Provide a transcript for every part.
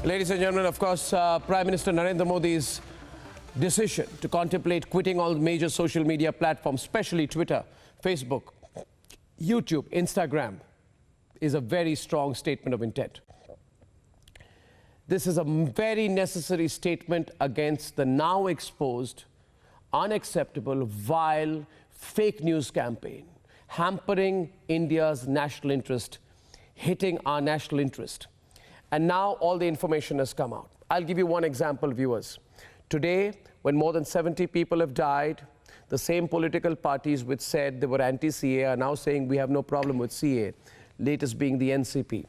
Ladies and gentlemen, of course, Prime Minister Narendra Modi's decision to contemplate quitting all major social media platforms, especially Twitter, Facebook, YouTube, Instagram, is a very strong statement of intent. This is a very necessary statement against the now exposed, unacceptable, vile, fake news campaign, hampering India's national interest, hitting our national interest. And now all the information has come out. I'll give you one example, viewers. Today, when more than 70 people have died, the same political parties which said they were anti-CA are now saying we have no problem with CA, latest being the NCP.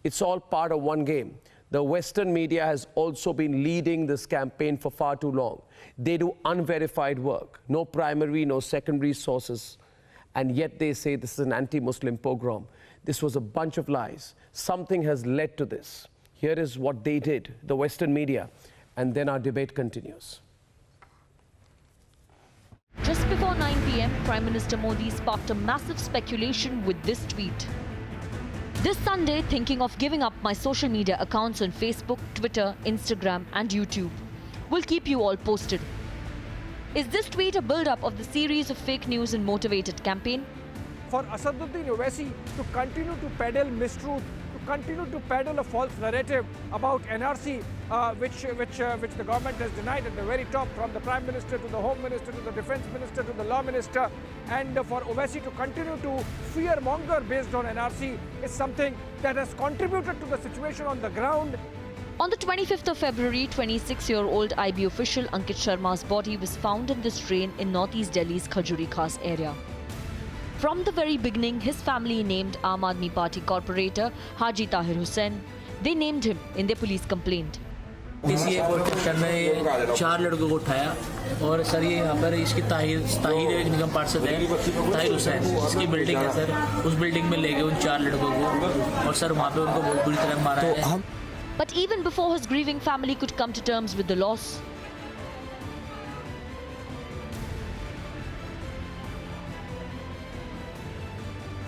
It's all part of one game. The Western media has also been leading this campaign for far too long. They do unverified work, no primary, no secondary sources, and yet they say this is an anti-Muslim pogrom. This was a bunch of lies. Something has led to this. Here is what they did, the Western media, and then our debate continues. Just before 9 p.m, Prime Minister Modi sparked a massive speculation with this tweet. This Sunday, thinking of giving up my social media accounts on Facebook, Twitter, Instagram and YouTube. We'll keep you all posted. Is this tweet a build-up of the series of fake news and motivated campaign? For Asaduddin Owaisi to continue to peddle mistruth, to continue to peddle a false narrative about NRC, which the government has denied at the very top, from the Prime Minister to the Home Minister to the Defence Minister to the Law Minister, and for Owaisi to continue to fear-monger based on NRC is something that has contributed to the situation on the ground. On the 25th of February, 26-year-old IB official Ankit Sharma's body was found in this drain in northeast Delhi's Khajuri Khas area. From the very beginning, his family named Aam Aadmi Party corporator Haji Tahir Hussain. They named him in their police complaint. इसी protector ने 4 लड़कों को उठाया और sir ये यहाँ पर इसकी ताहिर निगम पार्षद है ताहिर हुसैन, इसकी बिल्डिंग है सर, उस बिल्डिंग में ले गए उन 4 लड़कों को और सर वहाँ पे उनको बहुत बुरी तरह मारा है. But even before his grieving family could come to terms with the loss,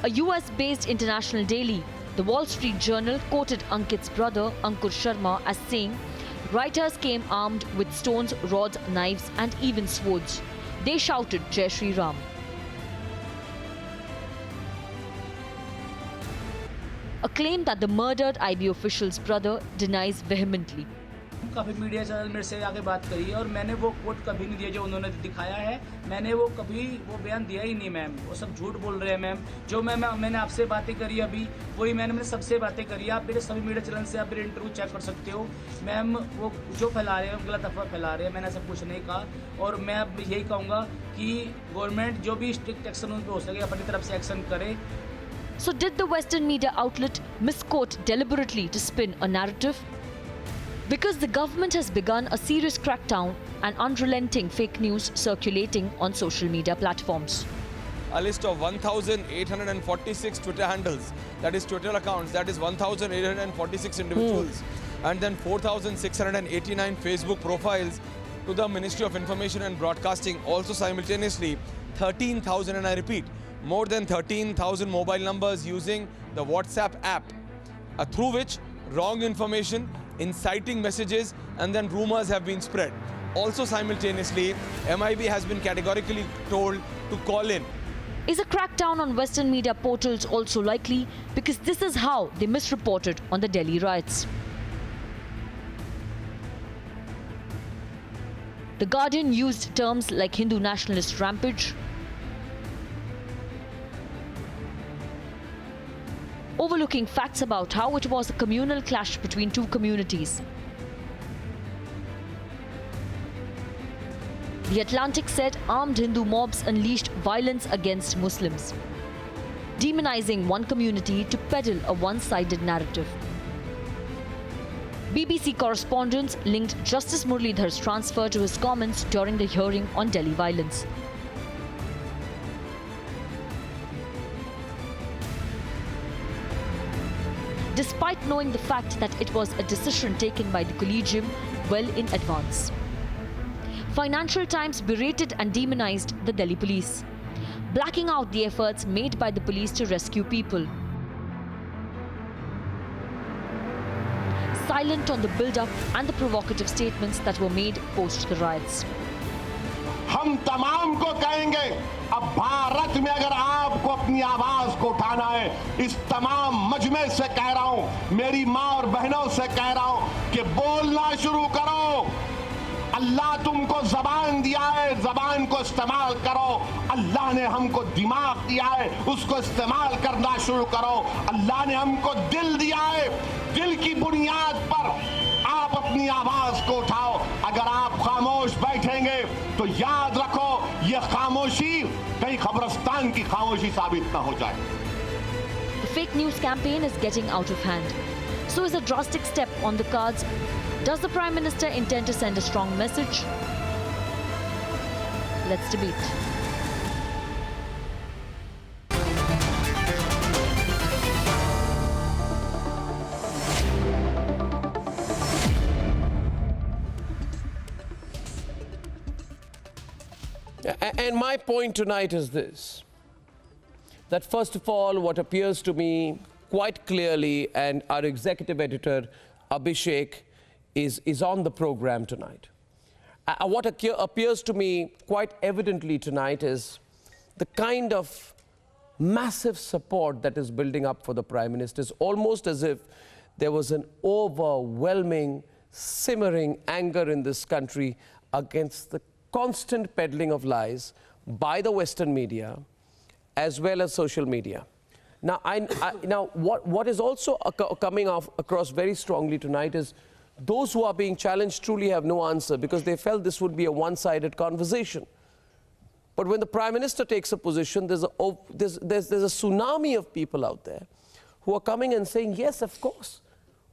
a US-based international daily, the Wall Street Journal, quoted Ankit's brother, Ankur Sharma, as saying, "Writers came armed with stones, rods, knives and even swords. They shouted Jai Shri Ram." A claim that the murdered IB official's brother denies vehemently. काफ़ी media channel मेरे से आके बात करी और मैंने वो coat कभी नहीं दिया जो उन्होंने दिखाया है. मैंने वो कभी वो बयान दिया ही नहीं मैम. वो सब झूठ बोल रहे हैं मैम. जो मैंने आपसे बातें करी अभी वही मैंने सबसे बातें करी. आप मेरे सभी मीडिया चैनल से आप मेरे इंटरव्यू चेक कर सकते हो मैम. वो जो फैला रहे हैं गलत अफवाह फैला रहे हैं. मैंने सब कुछ नहीं कहा और मैं अब यही कहूँगा कि गवर्नमेंट जो भी स्ट्रिक्ट एक्शन उन पर हो सके अपनी तरफ से एक्शन करे. So did the Western media outlet misquote deliberately to spin a narrative? Because the government has begun a serious crackdown and unrelenting fake news circulating on social media platforms. A list of 1,846 Twitter handles, that is Twitter accounts, that is 1,846 individuals, and then 4,689 Facebook profiles to the Ministry of Information and Broadcasting. Also simultaneously 13,000, and I repeat, more than 13,000 mobile numbers using the WhatsApp app, through which wrong information, inciting messages and then rumors have been spread. Also simultaneously, MIB has been categorically told to call in. Is a crackdown on Western media portals also likely? Because this is how they misreported on the Delhi riots. The Guardian used terms like Hindu nationalist rampage, overlooking facts about how it was a communal clash between two communities. The Atlantic said armed Hindu mobs unleashed violence against Muslims, demonizing one community to peddle a one-sided narrative. BBC correspondents linked Justice Muralidhar's transfer to his comments during the hearing on Delhi violence. Despite knowing the fact that it was a decision taken by the collegium well in advance. Financial Times berated and demonized the Delhi police, blacking out the efforts made by the police to rescue people. silent on the build-up and the provocative statements that were made post the riots. हम तमाम को कहेंगे, अब भारत में अगर आपको अपनी आवाज को उठाना है, इस तमाम मजमे से कह रहा हूं, मेरी मां और बहनों से कह रहा हूं कि बोलना शुरू करो। अल्लाह तुमको जबान दिया है, जबान को इस्तेमाल करो। अल्लाह ने हमको दिमाग दिया है, उसको इस्तेमाल करना शुरू करो। अल्लाह ने हमको दिल दिया है, दिल की बुनियाद पर आप अपनी आवाज को उठाओ। अगर आप खामोश बैठेंगे तो याद रखो, ये खामोशी कहीं कब्रिस्तान की खामोशी साबित ना हो जाए। The fake news campaign is getting out of hand. So is a drastic step on the cards. Does the Prime Minister intend to send a strong message? Let's debate. And my point tonight is this, that first of all, what appears to me quite clearly, and our executive editor, Abhishek, is on the program tonight. What appears to me quite evidently tonight is the kind of massive support that is building up for the Prime Minister. It's almost as if there was an overwhelming, simmering anger in this country against the constant peddling of lies by the Western media as well as social media. Now, what is also coming across very strongly tonight is those who are being challenged truly have no answer because they felt this would be a one-sided conversation. But when the Prime Minister takes a position, there's a tsunami of people out there who are coming and saying, yes, of course.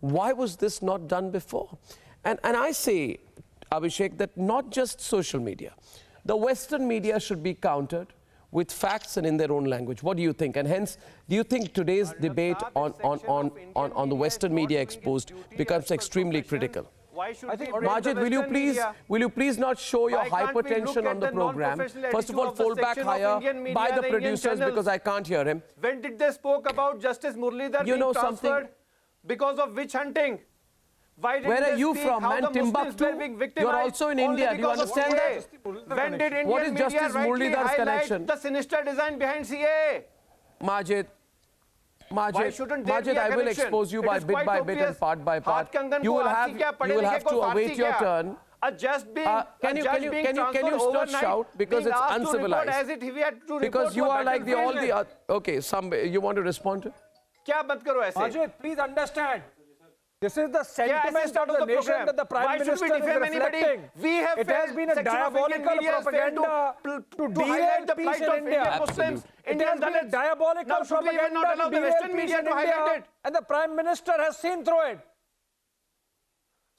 Why was this not done before? And I say, Abhishek, that not just social media. The Western media should be countered with facts and in their own language. What do you think? And hence, do you think today's debate on the Western media exposed becomes extremely critical? Majid, will you please not show your hypertension on the program? First of all, fall back higher by the producers because I can't hear him. When did they spoke about Justice Muralidhar being transferred because of witch hunting? Why did Where are you speak from, how man? the Muslims Timbuktu? were being victimized You're also in India. Do you because of understand CAA? that? When did Indian What is media Justice rightly Muralidhar's highlight connection? the sinister design behind CAA? Majid, Why shouldn't there be a I will connection? expose you It by is bit quite by bit and obvious. part by part. हाथ कंगन You को will RC have क्या, पढ़े you will लिखे have को to Farsi await your क्या? turn. A judge being Can you not shout because it's uncivilized? as it he had to Because you report are like the all battlefield. the okay. You want to respond to? क्या मत करो ऐसे? Majid, please understand. This is the Yeah, I sentiment start of the nation program. that the Prime Why should Minister we is defame anybody? reflecting. We have It has been a section of Indian diabolical media has failed propaganda to to highlight the derail plight peace in of India. Indian Muslims, It Indian has been a Dalits. diabolical Now should we even not propaganda allow to the derail Western peace media in to highlight India, it? and the Prime Minister has seen through it.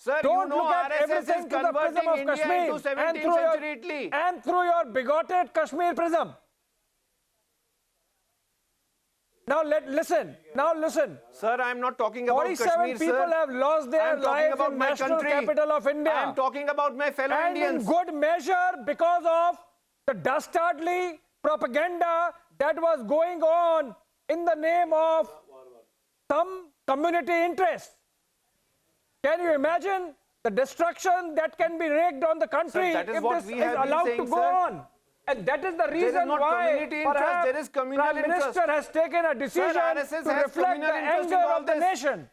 Sir, Don't you know look at RSS is everything through the prism converting of India Kashmir into 17th century Italy. and through your bigoted Kashmir prism. Now listen. Sir, I am not talking about 47 Kashmir, people sir. have lost I their am talking lives about in my national country. capital of India. I am talking about my fellow And Indians. in good measure because of the dastardly propaganda that was going on in the name of some community interest. Can you imagine the destruction that can be wreaked on the country Sir, that is if what this we is have been allowed saying, to go sir. on? And that is the is reason not why community interest, perhaps there is communal Prime Minister interest. has taken a decision RSS to has reflect communal the interest in anger all of the this. nation.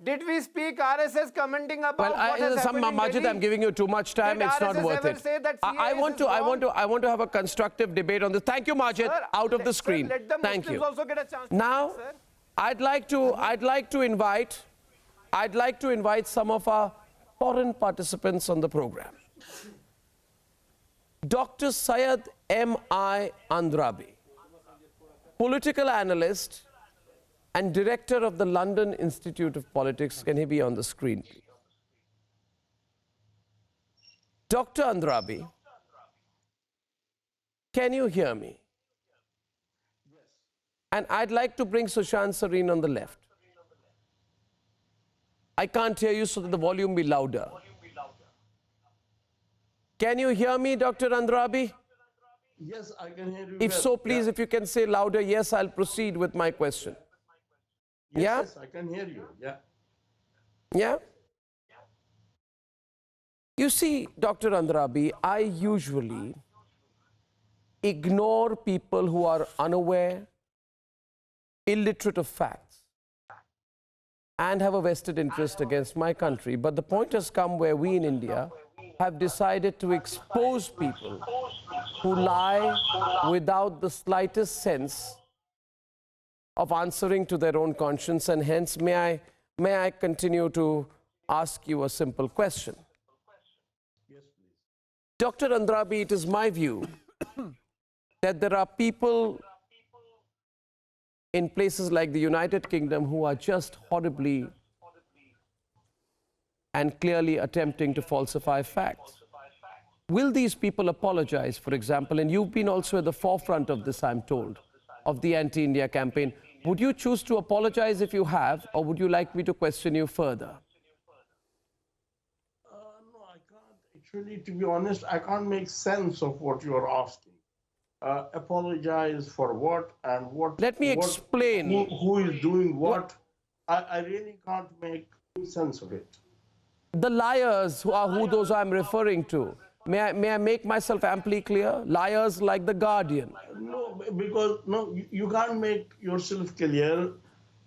Did we speak RSS commenting about Well, what has happened in Majid, Delhi? I'm giving you too much time. Did It's not RSS worth ever it. say that I CAS want is to. I wrong? want to have a constructive debate on this. Thank you, Majid. Sir, out of the sir, screen. let the Thank Muslims you. also get a chance to Now, speak, sir. I'd like to invite some of our foreign participants on the program. Dr. Syed M.I. Andrabi, political analyst and director of the London Institute of Politics. Can he be on the screen, please? Dr. Andrabi, can you hear me? Yes. And I'd like to bring Sushant Sareen on the left. I can't hear you, so that the volume be louder. Can you hear me, Dr. Andrabi? Yes, I can hear you. If well. so, please, if you can say louder, yes, I'll proceed with my question. Yes, Yeah? yes, I can hear you. Yeah. Yeah? You see, Dr. Andrabi, I usually ignore people who are unaware, illiterate of facts, and have a vested interest against my country. But the point has come where we in India have decided to expose people who lie without the slightest sense of answering to their own conscience, and hence may I continue to ask you a simple question. Yes, please. Dr. Andrabi, it is my view that there are people in places like the United Kingdom who are just horribly and clearly attempting to falsify facts. Will these people apologize, for example? And you've been also at the forefront of this, I'm told, of the anti-India campaign. Would you choose to apologize if you have, or would you like me to question you further? No, I can't. Actually, to be honest, I can't make sense of what you are asking. Apologize for what and what? Let me explain. Who is doing what? I really can't make sense of it. The liars who those I'm referring to. May I make myself amply clear? Liars like The Guardian. No, because no, you can't make yourself clear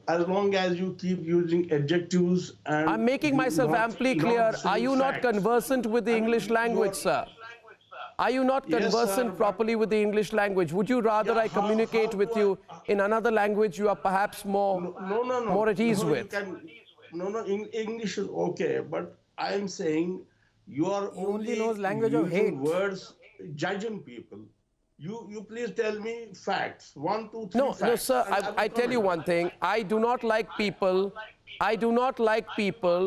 as long as you keep using adjectives and... I'm making myself amply clear. Are you not conversant with the English language, sir? Are you not conversant properly with the English language? Would you rather I communicate with you in another language you are perhaps more at ease with? English is okay, but I am saying you are only knows language of hate. Words judging people. You please tell me facts. 1, 2, 3 facts. No, sir. I tell you one thing. I do not like people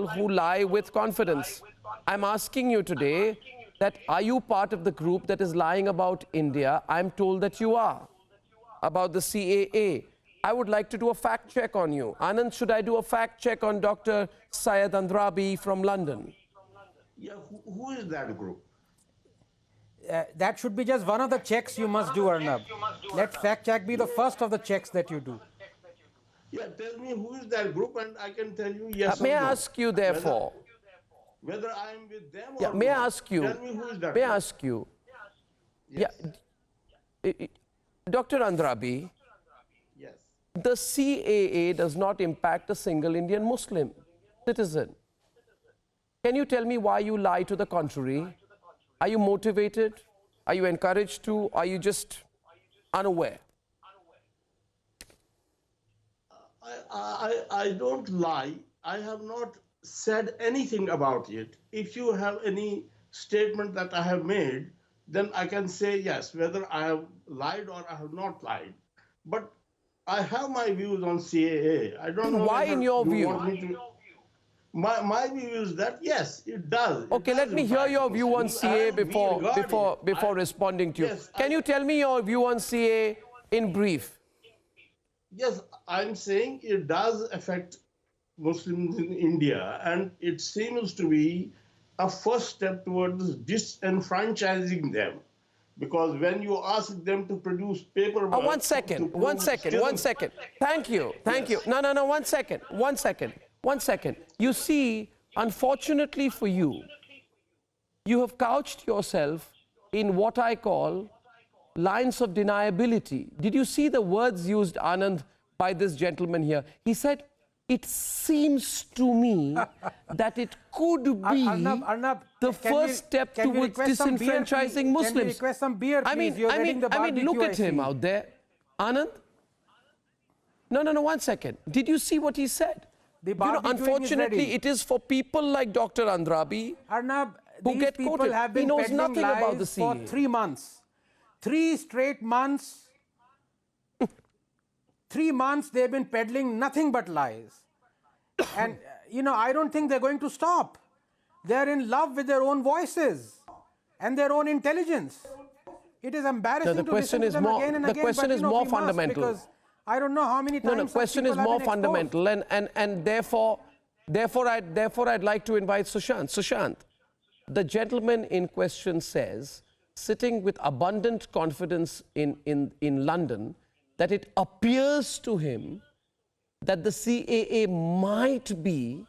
who lie with confidence. I'm asking you today that are you part of the group that is lying about India? I'm told that you are. About the CAA. I would like to do a fact check on you. Anand, should I do a fact check on Dr. Syed Andrabi from London? Yeah, who is that group? That should be just one of the checks you must do, Arnab. Let fact check be the first of the checks that you do. Yeah, tell me who is that group and I can tell you yes or May no. I ask you therefore? Whether I am with them or May not. I ask you? Tell me who is that May I group. ask you? Yes. Dr. Andrabi, Yes. the CAA does not impact a single Indian Muslim citizen. Can you tell me why you lie to the contrary? Are you motivated? Are you encouraged to? Are you just unaware? I don't lie. I have not said anything about it. If you have any statement that I have made, then I can say yes, whether I have lied or I have not lied. But I have my views on CAA. I don't know why in your view? My view is that yes, it does. Okay, let me hear your view on CAA before responding to you. Yes, Can you tell me your view on CAA in brief? Yes, I'm saying it does affect Muslims in India, and it seems to be a first step towards disenfranchising them. Because when you ask them to produce paperwork... One second. Thank you. No, 1 second. 1 second. You see, unfortunately for you, you have couched yourself in what I call lines of deniability. Did you see the words used, Anand, by this gentleman here? He said, it seems to me that it could be Arnab, the first step towards disenfranchising Muslims. Can we request some beer, please? I mean, look at him out there. Anand? No, 1 second. Did you see what he said? Unfortunately, it is for people like Dr. Andrabi Arnab, who these get people quoted. have been He knows peddling nothing about the lies for CAA. 3 months. 3 straight months. 3 months they've been peddling nothing but lies. And, I don't think they're going to stop. They're in love with their own voices and their own intelligence. It is embarrassing to listen to them again and again. The question is more fundamental. Because I don't know how many times... No, the question is more fundamental, and therefore I'd like to invite Sushant. Sushant, the gentleman in question says, sitting with abundant confidence in London, that it appears to him that the CAA might be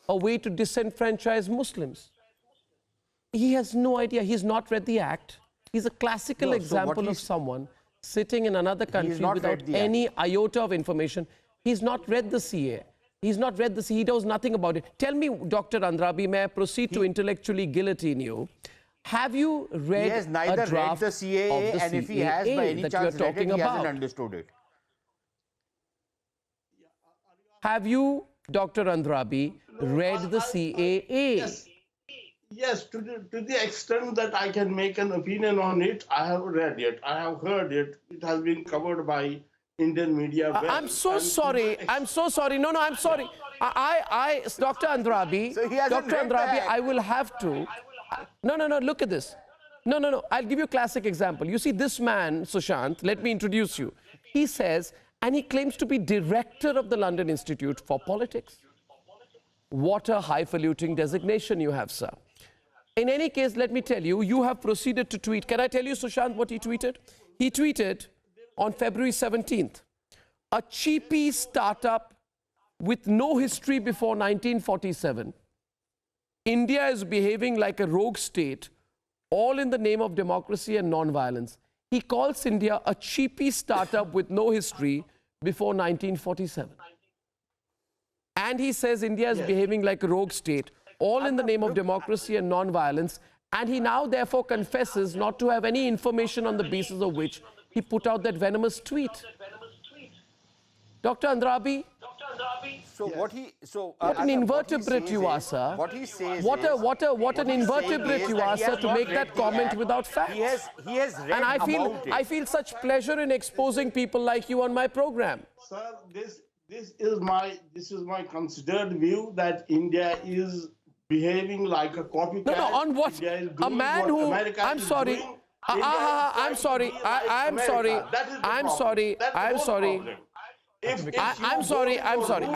a way to disenfranchise Muslims. He has no idea. He's not read the Act. He's a classical example of someone sitting in another country without any iota of information. He's not read the CA. He's not read the CA. He knows nothing about it. Tell me, Dr. Andrabi, may I proceed to intellectually guillotine you? Have you read He has neither read the CAA, and if he has by any chance read it, he hasn't understood it. Have you, Dr. Andrabi, read the CAA? Yes, to the extent that I can make an opinion on it, I have read it. I have heard it. It has been covered by Indian media. I'm so sorry. I'm so sorry. No, I'm sorry. Dr. Andrabi, Dr. Andrabi, I will have to. No, look at this. No, I'll give you a classic example. You see, this man, Sushant, let me introduce you. He says, and he claims to be director of the London Institute for Politics. What a highfalutin designation you have, sir. In any case, let me tell you, you have proceeded to tweet. Can I tell you, Sushant, what he tweeted? He tweeted on February 17th, a cheapy startup with no history before 1947. India is behaving like a rogue state, all in the name of democracy and non-violence. He calls India a cheapy startup with no history before 1947. And he says India is behaving like a rogue state, all in the name of democracy and non-violence. And he now therefore confesses not to have any information on the basis of which he put out that venomous tweet. Dr. Andrabi? So what he what an invertebrate you are, sir. What he says what an invertebrate you are, sir, to make that comment without facts. He has read and I feel such pleasure in exposing people like you on my program. Sir, this is my considered view that India is behaving like a copycat. No, on what? A man who I'm sorry. I'm sorry. I'm sorry. I'm sorry. I'm sorry. I'm sorry.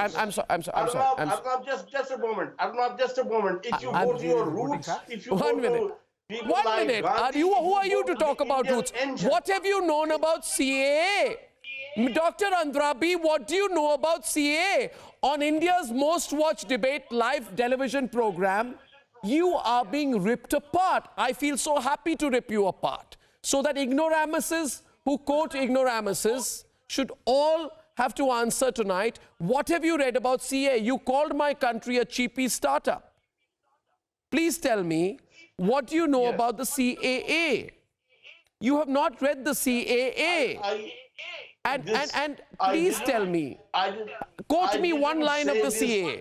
Arnab, just a moment. Arnab, just a moment. If you go to your roots, if you One minute. Who are you to talk about roots? What have you known about CAA? Dr. Andrabi, what do you know about CAA? On India's most watched debate live television program, you are being ripped apart. I feel so happy to rip you apart. So that ignoramuses who quote ignoramuses should all have to answer tonight. What have you read about CAA? You called my country a cheapy startup. Please tell me, what do you know about the CAA? You have not read the CAA. And please tell me, quote me one line of the CAA.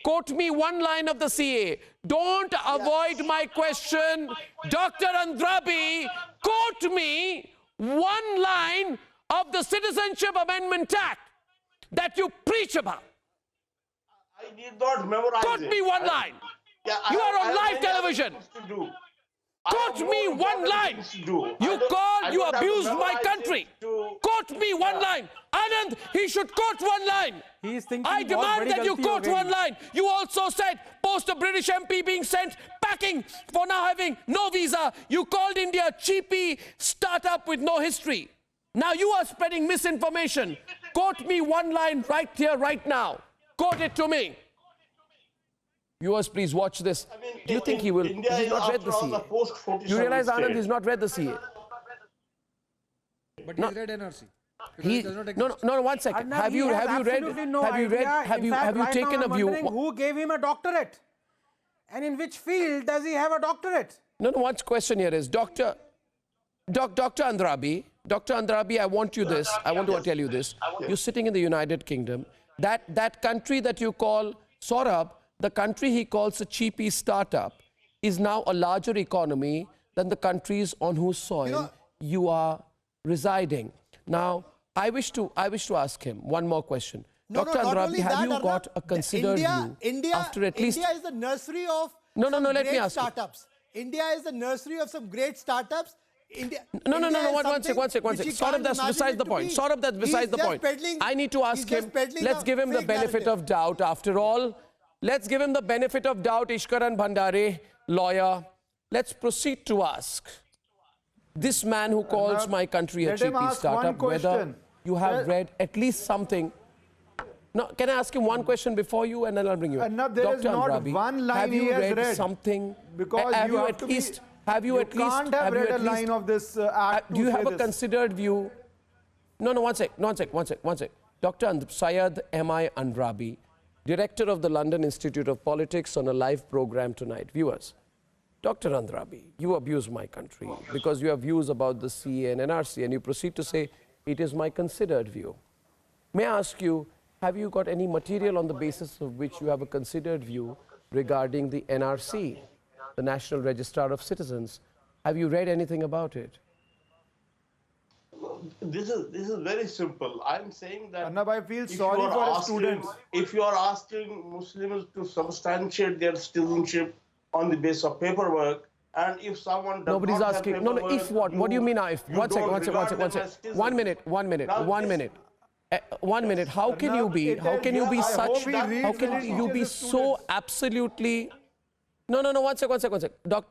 Quote me one line of the CAA. Don't avoid my question. Dr. Andrabi, quote me one line of the Citizenship Amendment Act that you preach about. I did not memorize Quote me one line. You are on live television. Quote me one line. You abused my country. Quote me one line. Anand, he should quote one line. I demand that you quote one line. You also said, post a British MP being sent packing for now having no visa. You called India a cheapy startup with no history. Now you are spreading misinformation. Quote me one line right here, right now. Quote it to me. Viewers, please watch this. Do you think he will? He's not read the CA. You realize, Anand, he's not read the CA. But he's read NRC. No, 1 second. Have you taken a view? Who gave him a doctorate? And in which field does he have a doctorate? No, one question here is, Dr. Andrabi, I want to tell you this. You're sitting in the United Kingdom. That country that you call Saurabh, the country he calls a cheapy startup, is now a larger economy than the countries on whose soil you are residing. Now, I wish to ask him one more question. Dr. Andrabi, have you got a considered view after at least... India is the nursery of let me ask startups. India is the nursery of some great startups. One second. Sort of that's besides the point. I need to ask him. Let's give him the benefit of doubt after all. Let's give him the benefit of doubt, Ishkaran Bhandare, lawyer. Let's proceed to ask this man who calls my country a cheapy startup whether you have read at least something. No, can I ask him one question before you, and then I'll bring you. Arnab, there is not Andrabi, one line have you he has read read. something? Because have you you have at to least? be, Have you at least? Can't have read a line of this act. Do you have a this. considered view? No, one sec. Dr. Syed M.I. Andrabi, director of the London Institute of Politics, on a live program tonight. Viewers, Dr. Andrabi, you abuse my country because you have views about the CA and NRC, and you proceed to say it is my considered view. May I ask you, have you got any material on the basis of which you have a considered view regarding the NRC, the National Registrar of Citizens? Have you read anything about it? This is very simple. I'm saying that Arnab, I feel sorry for his students. If you are asking Muslims to substantiate their citizenship on the basis of paperwork, and if someone does Nobody's not asking. have No, paperwork, if what? What do you mean if? One second. One minute. One minute. How can you be? How can you be such? How can you be so absolutely? No. One second.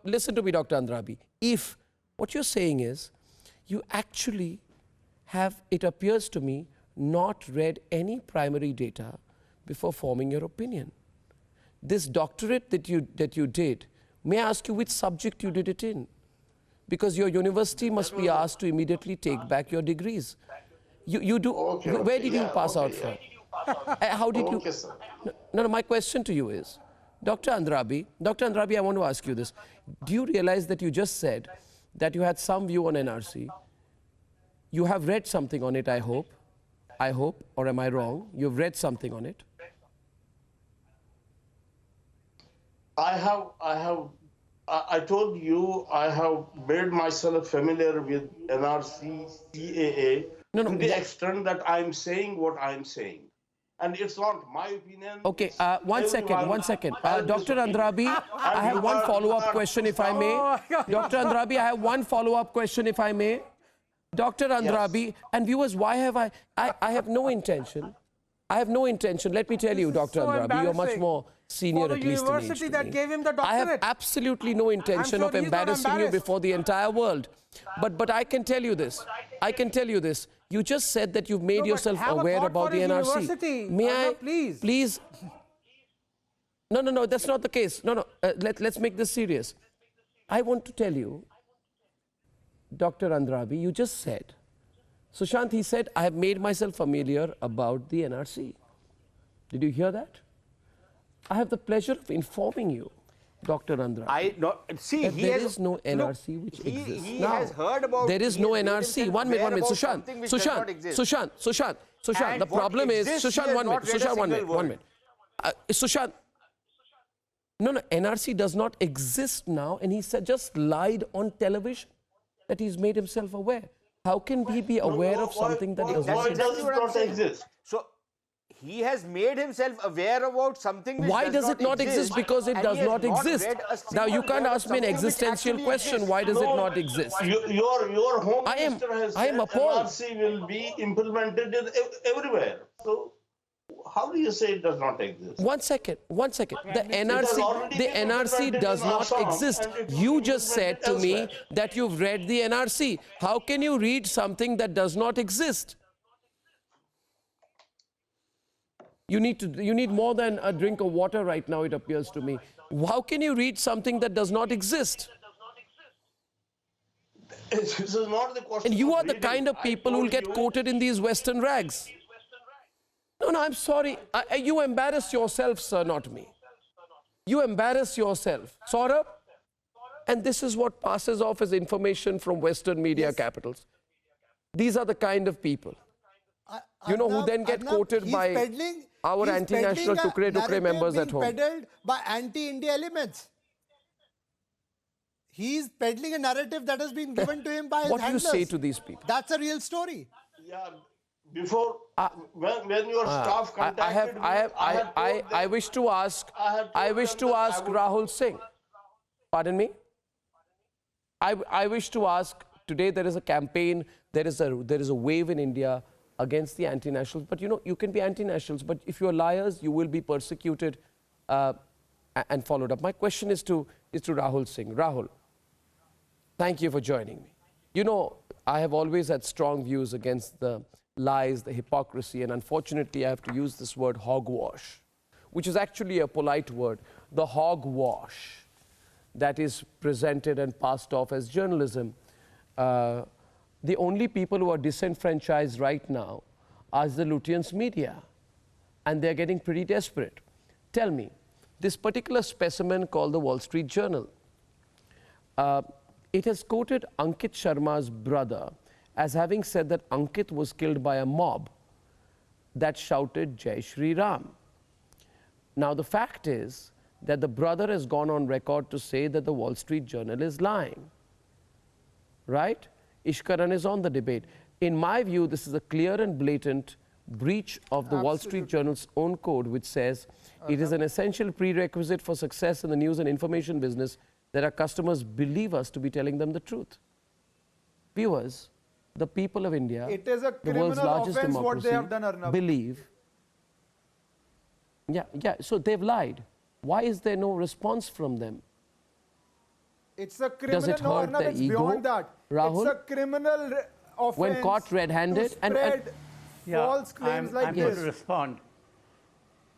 Listen to me, Dr. Andrabi. If what you're saying is, you actually have, it appears to me, not read any primary data before forming your opinion. This doctorate that you did, may I ask you which subject you did it in? Because your university must be asked to immediately take back your degrees. You do. Where did you pass out from? How did you? Sir. No. My question to you is, Dr. Andrabi, I want to ask you this. Do you realize that you just said that you had some view on NRC? You have read something on it, I hope, or am I wrong? You've read something on it? I told you I have made myself familiar with NRC, CAA to the extent that I'm saying what I'm saying. And it's not my opinion. Okay, one second. Dr. Andrabi, I have one follow-up question if I may. Dr. Andrabi, I have one follow-up question if I may. Dr. Andrabi, and viewers, why have I have no intention. Let me tell you, Dr. Andrabi, you're much more senior, at least in age university to that me. gave him the doctorate. I have absolutely no intention of embarrassing you before the entire world. But I can tell you this. You just said that you've made yourself aware about the NRC. May I please? No, that's not the case. Let's make this serious. I want to tell you, Dr. Andrabi, you just said, Sushant, he said, I have made myself familiar about the NRC. Did you hear that? I have the pleasure of informing you, Dr. Andrabi. There is no NRC which exists. He now, has heard about. There is no NRC. One minute, Sushant. The problem is, Sushant, 1 minute. Sushant, 1 minute. Sushant. No, NRC does not exist now, and he just lied on television that he's made himself aware. How can he be aware of something that does not exist? Does not exist? So he has made himself aware about something which why does it not exist? Because it does not exist. Now you can't ask me an existential question. Why does it not exist? Your home minister has said I am appalled. NRC will be implemented everywhere. So how do you say it does not exist? One second. The NRC does not exist. You just said to me that you've read the NRC. How can you read something that does not exist? You need more than a drink of water right now, it appears to me. How can you read something that does not exist? This is not the question. And you are the kind of people who will get quoted in these Western rags. No, I'm sorry. You embarrass yourself, sir, not me. You embarrass yourself. Saurabh? And this is what passes off as information from Western media capitals. These are the kind of people. Who then get quoted by our anti-national Tukre members at home. Peddled by anti-India elements. He's peddling a narrative that has been given to him by his handlers. What do you say to these people? That's a real story. Yeah, before when your staff contacted me, I wish to ask Rahul Singh. Pardon me. I wish to ask. Today there is a campaign. There is a wave in India against the anti-nationals. But you can be anti-nationals, but if you are liars, you will be persecuted and followed up. My question is to Rahul Singh. Rahul, thank you for joining me. I have always had strong views against the lies, the hypocrisy, and unfortunately I have to use this word hogwash, which is actually a polite word, the hogwash that is presented and passed off as journalism. The only people who are disenfranchised right now are the Lutyens media, and they're getting pretty desperate. Tell me, this particular specimen called the Wall Street Journal, it has quoted Ankit Sharma's brother as having said that Ankit was killed by a mob that shouted Jai Shri Ram. Now the fact is that the brother has gone on record to say that the Wall Street Journal is lying, right? Ishkaran is on the debate. In my view, this is a clear and blatant breach of the Wall Street Journal's own code, which says it is an essential prerequisite for success in the news and information business that our customers believe us to be telling them the truth. Viewers, the people of India, it is a the world's largest offense what they have democracy, done, Arnab. believe. So they've lied. Why is there no response from them? It's a criminal. Does it hurt no, Arnab, the it's ego, beyond that. Rahul? It's a criminal offense When caught red-handed to spread false claims like I'm this. going to respond.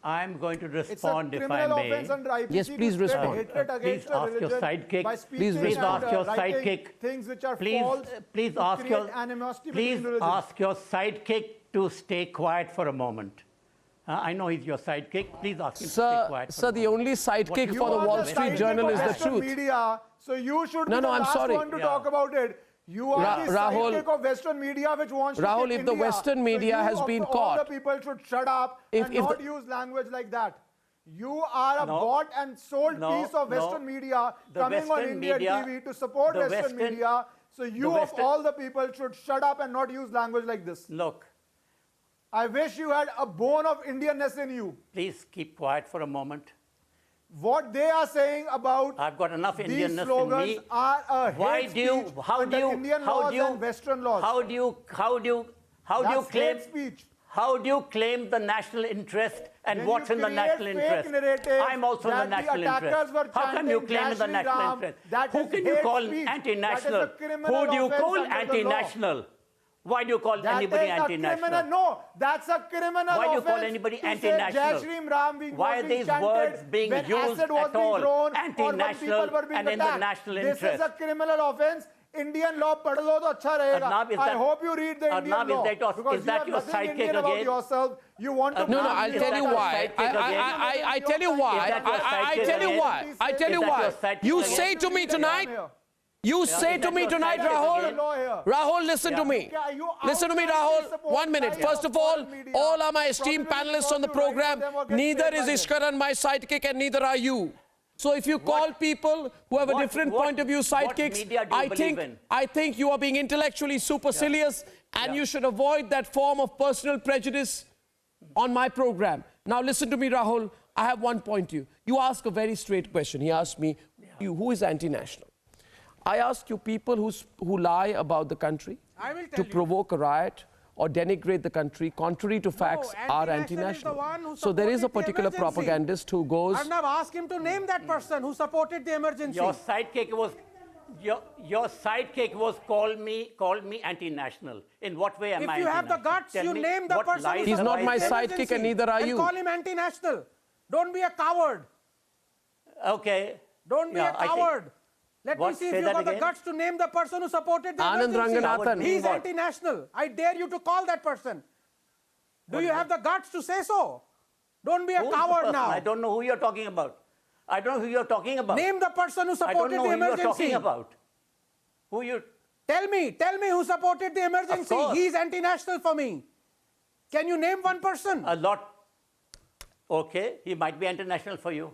I'm going to respond it's a if I criminal may. offense under IPC Yes, please to spread respond. hatred against Please ask a your religion sidekick. by speaking Please and ask your writing sidekick. things which are Please, false please to ask create your animosity please between religions. ask your sidekick to stay quiet for a moment. I know he's your sidekick. Please ask him to stay quiet. Sir, the only sidekick You for the are Wall Street sidekick Journal of is the Western truth. Media, so you should No, be no, the I'm last sorry. one to talk about it. You are the Rahul, sidekick of Western media which wants Rahul, to kick if the India. Western media so you has been all caught- the people should shut up and not use language like that. You are a bought and sold piece of Western media coming on Indian TV to support Western media. So you of all the people should shut up and not use language like this. Look, I wish you had a bone of Indianness in you. please keep quiet for a moment. What they are saying about I've got enough these Indianness slogans in me. are a Why hate do you? speech How do under you? Indian How laws do you? and Western laws. How do you That's claim? hate speech. How do you claim the national interest and When what's you in the create national fake interest? narratives I'm also in the that the national attackers interest. were How come you chanting claim in the Jai Shri national Ram, interest? that Who is can you hate call speech. anti-national? That is a criminal Who do you offense call under the law. anti-national? Why do you call That anybody is a anti-national? criminal. No, that's a criminal Why do you call offense anybody to say anti-national? Jai Shri Ram being Why was are being these chanted words being when used acid was at being all? thrown or when Anti-national people were being and in the attacked. national This is interest. a criminal offense. Indian law पढ़ लो तो अच्छा रहेगा. Arnab, is I that- hope you read the Indian Arnab, is law that your- because is that you your have nothing sidekick Indian about again? yourself. You want to. No, Arnab, I'll is tell that you your why. sidekick again? I tell you why. Is that your I sidekick tell you again? why. I tell you Is that why. your sidekick You again? say to me tonight. You say is to that me your tonight, sidekick Rahul. again? Rahul, listen to me. Listen to me, Rahul. 1 minute. First of all are my esteemed panelists on the program. Neither is Ishkaran my sidekick and neither are you. So if you call people who have a different point of view sidekicks, media do you believe in? I think you are being intellectually supercilious and you should avoid that form of personal prejudice on my program. Now listen to me, Rahul. I have one point to you. You ask a very straight question. He asked me, who is anti-national? I ask you people who lie about the country to provoke a riot or denigrate the country, contrary to facts, are anti-national. So there is a particular propagandist who goes... Arnab, ask him to name that person who supported the emergency. Your sidekick was called me anti-national. In what way am I If you have the guts, you name the person. He's not my sidekick and neither are you. Call him anti-national. Don't be a coward. Okay. Don't be a coward. Let me see if you've got the guts to name the person who supported the Anand emergency. Ranganathan. He's anti-national. I dare you to call that person. Do you have the guts to say so? Don't be a coward now. I don't know who you're talking about. I don't know who you're talking about. Name the person who supported the emergency. I don't know who you're talking about. Who you... Tell me who supported the emergency. He's anti-national for me. Can you name one person? A lot. Okay, he might be anti-national for you.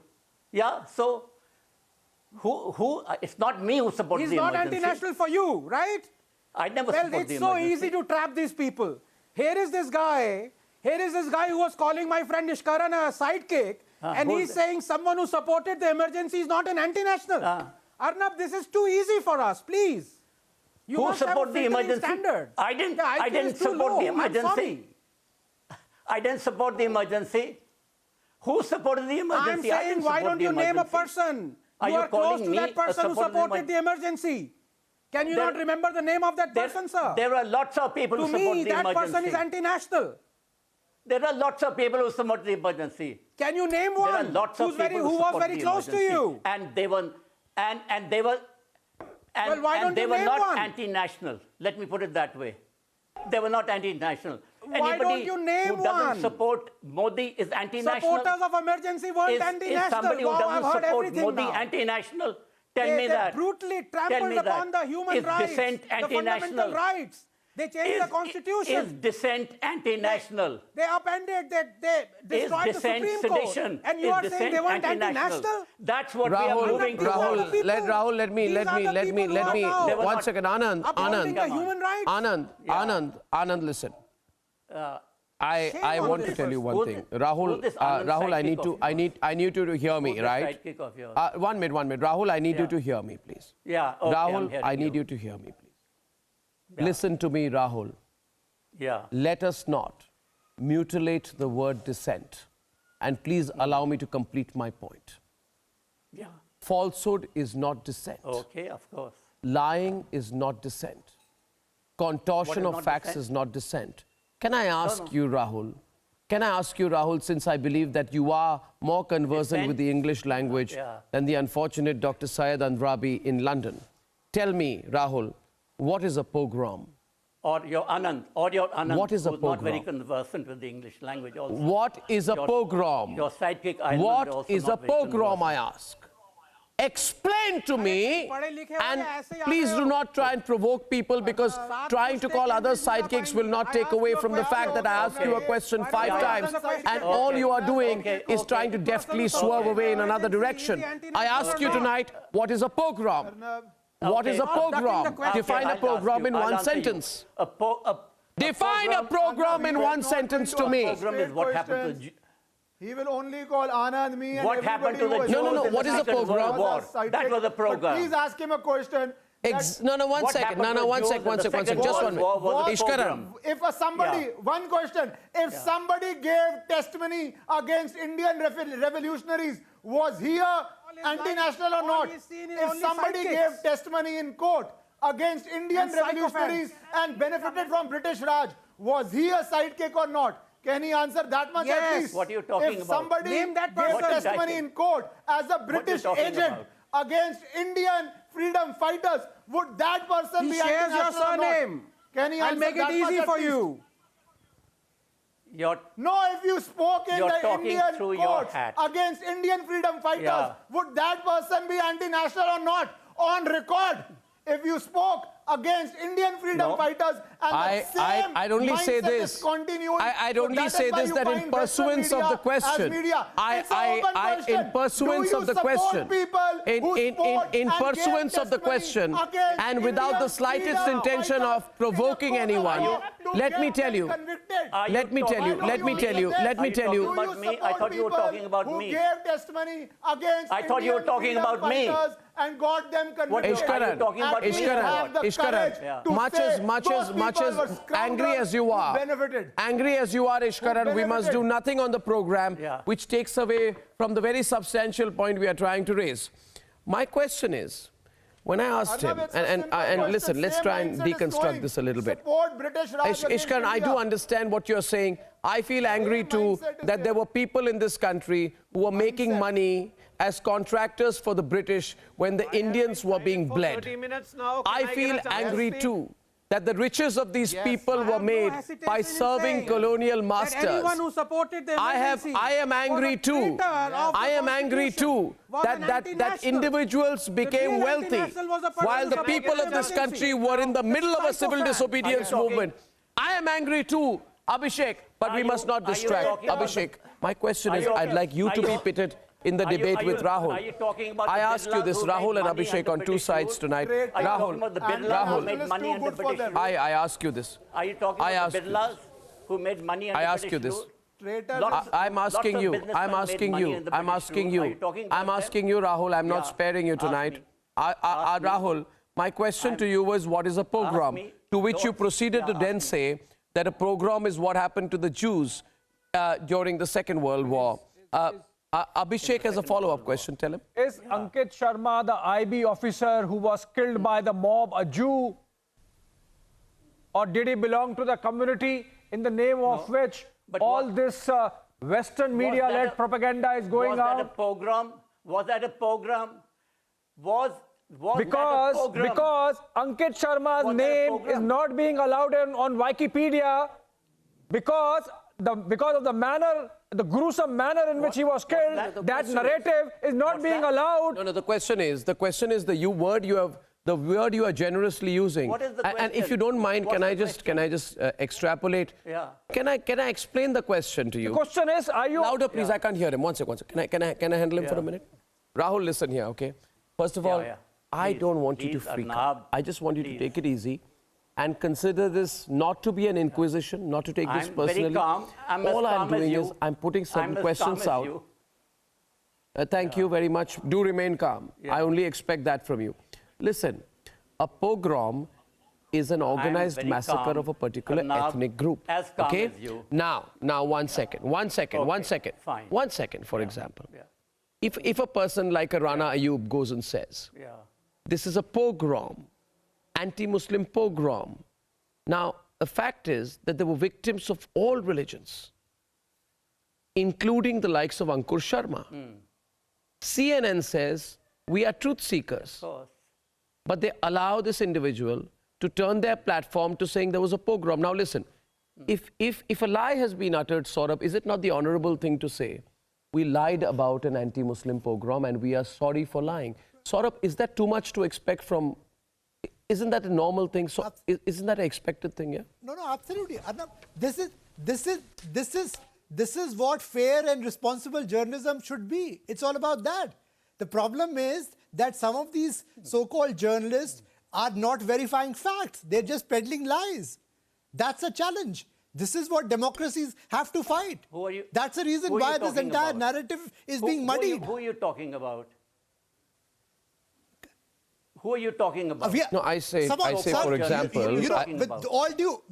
Yeah, so... Who? It's not me who supports the emergency. He's not anti-national for you, right? I never support the emergency. Well, it's so easy to trap these people. Here is this guy who was calling my friend Ishkaran a sidekick, and he's saying someone who supported the emergency is not an anti-national. Arnab, this is too easy for us, please. You who must supported the emergency? Standard. I didn't support the emergency. I didn't support the emergency. Who supported the emergency? I'm saying, why don't you name a person? You are close to that person who supported the emergency. Can you not remember the name of that person, sir? There are lots of people who support the emergency. To me, that person is anti-national. There are lots of people who support the emergency. Can you name one? There are lots of people who was very close to you? And they were, and they were, and, well, why don't and they you were name not one? anti-national. Let me put it that way. They were not anti-national. Why don't you name who doesn't one? support Modi is anti-national. Supporters of emergency weren't anti-national. Is somebody who Wow, doesn't I've heard support everything Modi now. anti-national? Tell me that. They brutally trampled upon the human is rights, dissent the anti-national? fundamental rights. They changed the constitution. Is dissent anti-national? They upended, they destroyed the Supreme sedition? Court. And you are saying they weren't anti-national? That's what we are moving Rahul, let me, one second, Anand, listen. I want to tell you one thing. Rahul, I need you to hear me, right? 1 minute. Rahul, I need you to hear me, please. Yeah, okay, Rahul, I need you to hear me, please. Yeah. Listen to me, Rahul. Yeah. Let us not mutilate the word dissent. And please allow me to complete my point. Yeah. Falsehood is not dissent. Okay, of course. Lying is not dissent. Contortion of facts is not dissent. Can I ask you, Rahul? Can I ask you, Rahul, since I believe that you are more conversant with the English language than the unfortunate Dr. Syed Andrabi in London. Tell me, Rahul, what is a pogrom? Or your Anand, what is a who's pogrom? Not very conversant with the English language also. What is a pogrom? Your sidekick Arnab What is a pogrom, I ask? Explain to me, and please do not try and provoke people, because trying to call other sidekicks will not take away from the fact that I asked you a question 5 times, and all you are doing is trying to deftly swerve away in another direction. I ask you tonight, what is a pogrom? What is a pogrom? Define a pogrom in one sentence. Define a pogrom in one sentence to me. Pogrom is what happened to... He will only call Anand, me, and what happened to the Jews? No. What is a pogrom? That was a program. Please ask him a question. One second. Just 1 minute. Ishkaran. If somebody, one question, if somebody gave testimony against Indian revolutionaries, was he a anti-national or not? If somebody gave testimony in court against Indian revolutionaries and benefited from British Raj, was he a sidekick or not? Can he answer that much at least? What are you talking about? If somebody gave testimony in court as a British agent against Indian freedom fighters, would that person be anti-national or not? Can he answer I'll make it easy for you. No, if you spoke in the Indian courts against Indian freedom fighters, would that person be anti-national or not? On record, if you spoke against Indian freedom fighters, and I'd only say this. I'd only say this, that in pursuance of the question, in pursuance of the question, in pursuance of the question, and without the slightest intention of provoking anyone, let me tell you. I thought you were talking about me. Who gave testimony against I thought you were talking about me. And got them convicted. Ishkaran, much as angry as you are, Ishkaran, we must do nothing on the program which takes away from the very substantial point we are trying to raise. My question is, when I asked him, and listen, let's try and deconstruct this a little bit. Ishkaran, I do understand what you're saying. I feel angry too that there were people in this country who were making money as contractors for the British when the Indians were being bled. I feel angry too that the riches of these people were made by serving colonial masters. Anyone who supported the emergency I am angry too. I am angry too that individuals became wealthy while the people of this country were in the middle of a civil disobedience movement. I am angry too, Abhishek, but we must not distract. Abhishek, my question is, I'd like you to be pitted in the debate with Rahul. I ask you this, Rahul and Abhishek on 2 sides tonight. Rahul, I ask you this. Are you talking about the Bidlas who made money under I ask you this. I'm asking you, Rahul, I'm not sparing you tonight. Rahul, my question to you was, what is a pogrom? To which you proceeded to then say that a pogrom is what happened to the Jews during the Second World War. Abhishek has a follow-up question. Tell him. Is Ankit Sharma, the IB officer who was killed by the mob, a Jew? Or did he belong to the community in the name of which all this Western media-led propaganda is going was out? Was that a pogrom? Was that a pogrom? Because Ankit Sharma's name is not being allowed on Wikipedia because of the manner, the gruesome manner in which he was killed. That narrative is not being allowed. No, the question is the word you are generously using. What is the question? And if you don't mind, can I just extrapolate? Yeah. Can I explain the question to you? The question is, are you louder, please? I can't hear him. One second. Can I handle him for a minute? Rahul, listen here, okay? First of all, I don't want you to freak out. I just want you to take it easy and consider this not to be an inquisition, not to take this personally. Very calm. All I'm doing is I'm putting some questions out. Thank you very much. Do remain calm. I only expect that from you. Listen, a pogrom is an organized massacre of a particular ethnic group. As calm okay? as you. Now, one second. Fine. 1 second, for example. If a person like a Rana Ayub goes and says, this is a pogrom, anti-Muslim pogrom. Now, the fact is that there were victims of all religions, including the likes of Ankur Sharma. CNN says, we are truth seekers. Of course. But they allow this individual to turn their platform to saying there was a pogrom. Now listen, if a lie has been uttered, Saurabh, is it not the honorable thing to say, we lied about an anti-Muslim pogrom and we are sorry for lying? Saurabh, is that too much to expect from, isn't that a normal thing? So, isn't that an expected thing, yeah? No, absolutely. Arnab, this is what fair and responsible journalism should be. It's all about that. The problem is that some of these so-called journalists are not verifying facts. They're just peddling lies. That's a challenge. This is what democracies have to fight. Who are you? That's the reason why this entire narrative is being muddied. Who are you talking about? Who are you talking about? No, I say, for example, with all due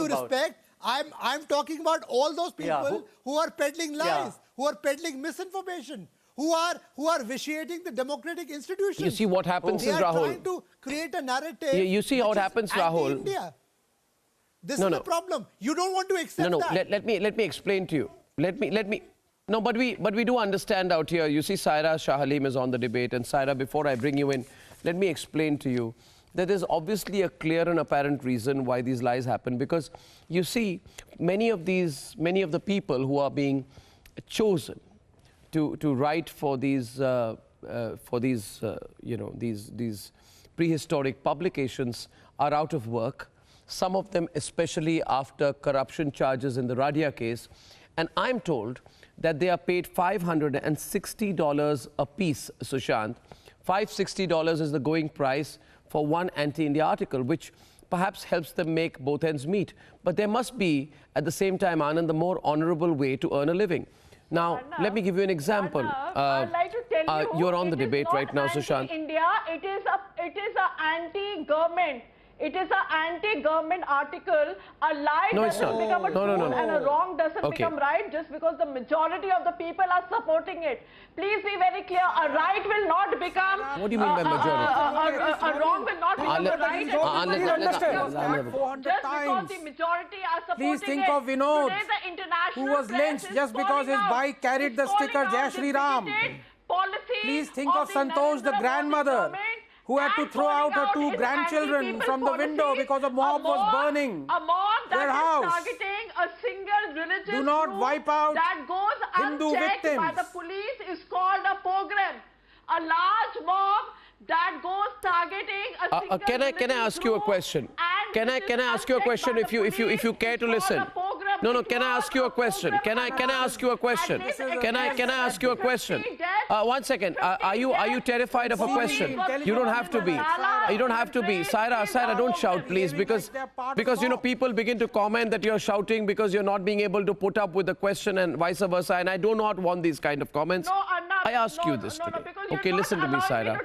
respect, I'm talking about all those people who are peddling lies, who are peddling misinformation, who are vitiating the democratic institutions. You see what happens is, Rahul. They are trying to create a narrative. You see what happens, Rahul. India. This is the problem. You don't want to accept that. Let me explain to you. Let me. No, but we do understand out here. You see, Saira Shah Halim is on the debate, and Saira, before I bring you in, let me explain to you that there's obviously a clear and apparent reason why these lies happen. Because you see, many of the people who are being chosen to write for these prehistoric publications are out of work. Some of them, especially after corruption charges in the Radia case, and I'm told that they are paid $560 a piece, Sushant. $560 is the going price for one anti-India article, which perhaps helps them make both ends meet. But there must be, at the same time, Anand, a more honorable way to earn a living. Now, let me give you an example. I'd like to tell you, you're on the debate right now, Sushant. India, it is a anti-government. It is an anti-government article. A lie doesn't become a truth and a wrong doesn't become right just because the majority of the people are supporting it. Please be very clear. A right will not become... What do you mean by majority? A wrong will not become a right. Just because the majority are supporting Please think of Vinod, who was lynched just because his bike carried the sticker Jai Shri Ram. Please think of Santosh, the grandmother, who had to throw out her 2 grandchildren from the window because a mob was burning their house. Targeting a single religious Do not wipe out that goes Hindu unchecked victims. by the police is called a pogrom. A large mob that goes targeting a single Can I ask you a question? Can I ask you a question if you care to listen? No, can I ask you a question? Can I ask you a question? Can I ask you a question? 1 second. Are you terrified of a question? You don't have to be. You don't have to be. Saira, don't shout, please, because people begin to comment that you're shouting because you're not being able to put up with the question and vice versa. And I do not want these kind of comments. I ask you this today. Okay, listen to me, Saira.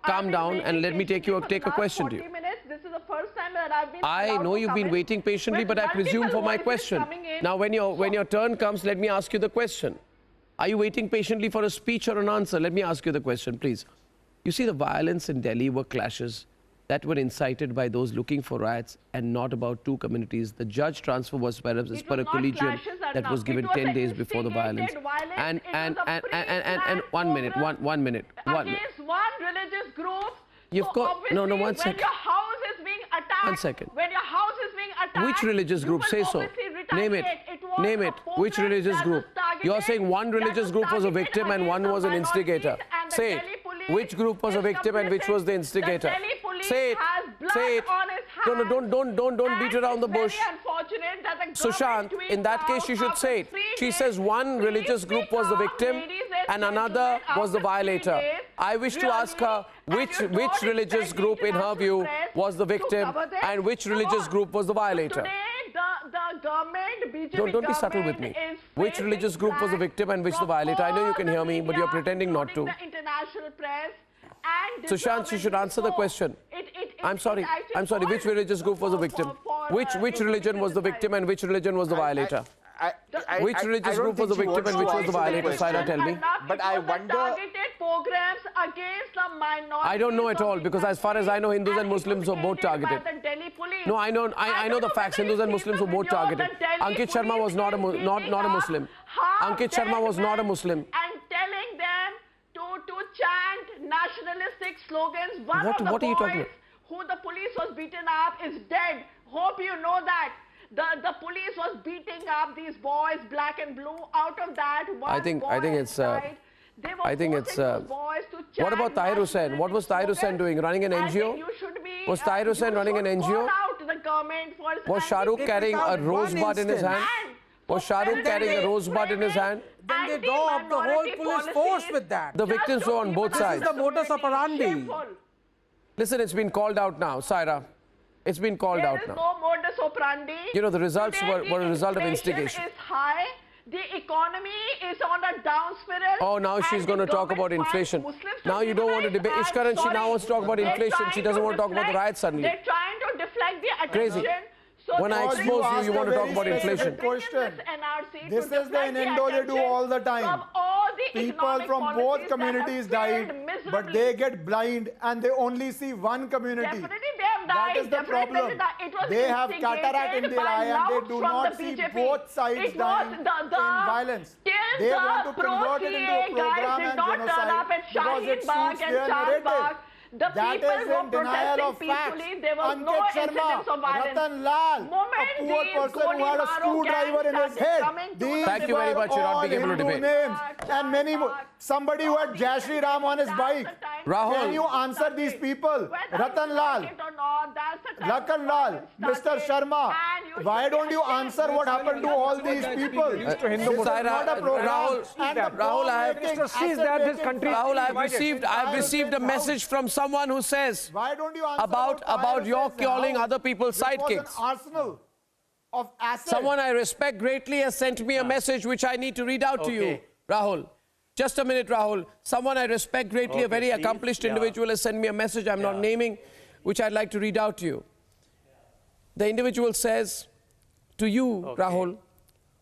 Calm down and let me take a question to you. This is the first time that I've been I know you've been waiting patiently, but I presume for my question. Now, when your turn comes, let me ask you the question. Are you waiting patiently for a speech or an answer? Let me ask you the question, please. You see, the violence in Delhi were clashes that were incited by those looking for riots and not about two communities. The judge transfer was perhaps as per a collegium that was given 10 days before the violence. And 1 minute. Against one religious group. You've got, no, one second. When your house is being attacked. 1 second. When your house is being attacked. Which religious group? Say so. Name it. Name it. Which religious group? You're saying one religious group was a victim and one was an instigator. Say it. Which group was a victim and which was the instigator? Say it. Say it. No, don't beat around the bush. Sushant, in that case, she should say it. She says one religious group was the victim and another was the violator. I wish to ask her which religious group, in her view, was the victim and which religious group was the violator. The government, BJP don't be subtle with me. Which religious group was the victim and which the violator? I know you can hear me, but you're pretending not to. The international press and Sushant, you should answer the question. I'm sorry. Which religious group was the victim? Which religion was the victim and which religion was the violator? Which religious group was the victim and which was the violator? Saira, tell me. But I wonder. Targeted programs against the minorities. I don't know at all, because as far as I know, Hindus and Muslims were both targeted. No, I know the facts. Hindus and Muslims were both targeted. Ankit Sharma was not a Muslim. Ankit Sharma was not a Muslim. And telling them to chant nationalistic slogans. One What are you talking about? Who the police was beaten up is dead. Hope you know that. The police was beating up these boys, black and blue. Out of that, I think it's. What about Tahir Hussain? What was Tahir Hussain doing? Running an NGO? Was Tahir Hussain running an NGO? Was Shah Rukh carrying a rosebud in his hand? Was Shah Rukh carrying a rosebud in his hand? Then they draw up the whole police force with that. The victims were on both sides. This is the modus operandi. Listen, it's been called out now, Saira. It's been called out now. There is no modus operandi. You know, the results were a result of instigation. Inflation is high. The economy is on a down spiral. Oh, now she's going to talk about inflation. Now you don't want to debate. Ishkaran, she now wants to talk about inflation. She doesn't want to talk about the riots suddenly. They're trying to deflect the attention. Crazy. When I expose you, you want to talk about inflation. This is the innuendo they do all the time. People from both communities died, but they get blind and they only see one community. That is the problem. They have cataract in their eye and they do not see both sides dying in violence. They want to convert it into a program and genocide because it suits their narrative. That is in denial of facts. Ankit Sharma, Ratan Lal, a poor person who had a screwdriver in his head. These Thank you very much. You're not being able to debate. Names and many more. Somebody who had Jai Shri Ram on his bike. Rahul. Can you answer these people? Ratan Lal, Ratan Lal, Mr. Sharma. Why don't you answer what happened to all these people? I've received a message from someone who says why don't you answer about your calling other people sidekicks. Arsenal of assets. Someone I respect greatly has sent me a message which I need to read out to you, Rahul. Just a minute, Rahul. Someone I respect greatly, a very accomplished individual, has sent me a message I'm not naming, which I'd like to read out to you. The individual says to you, Rahul,